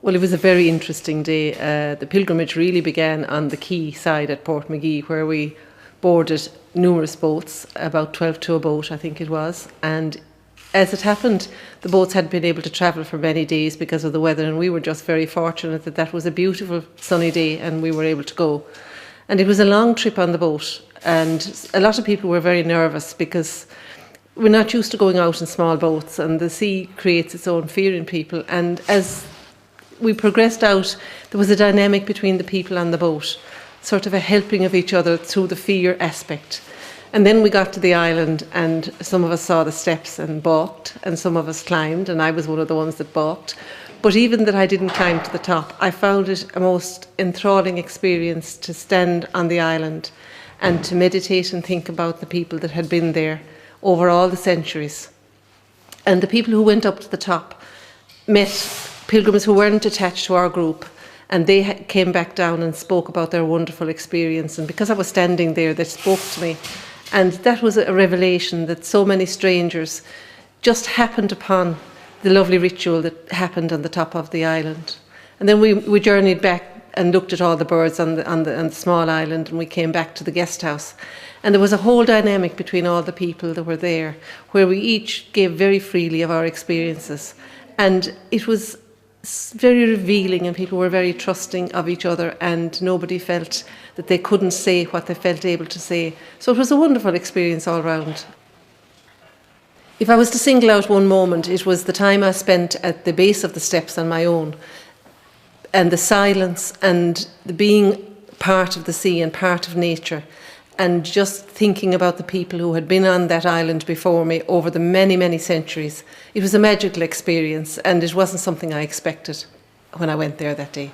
Well, it was a very interesting day. The pilgrimage really began on the quay side at Portmagee, where we boarded numerous boats, about 12 to a boat, I think it was. And as it happened, the boats hadn't been able to travel for many days because of the weather, and we were just very fortunate that that was a beautiful sunny day and we were able to go. And it was a long trip on the boat, and a lot of people were very nervous because we're not used to going out in small boats, and the sea creates its own fear in people. And as we progressed out, there was a dynamic between the people on the boat, sort of a helping of each other through the fear aspect. And then we got to the island, and some of us saw the steps and balked, and some of us climbed, and I was one of the ones that balked. But even that I didn't climb to the top, I found it a most enthralling experience to stand on the island and to meditate and think about the people that had been there over all the centuries. And the people who went up to the top met pilgrims who weren't attached to our group, and they came back down and spoke about their wonderful experience. And because I was standing there, they spoke to me, and that was a revelation that so many strangers just happened upon the lovely ritual that happened on the top of the island. And then we journeyed back and looked at all the birds on the small island, and we came back to the guest house. And there was a whole dynamic between all the people that were there, where we each gave very freely of our experiences. And it was very revealing, and people were very trusting of each other, and nobody felt that they couldn't say what they felt able to say. So it was a wonderful experience all round. If I was to single out one moment, it was the time I spent at the base of the steps on my own, and the silence and the being part of the sea and part of nature, and just thinking about the people who had been on that island before me over the many, many centuries. It was a magical experience, and it wasn't something I expected when I went there that day.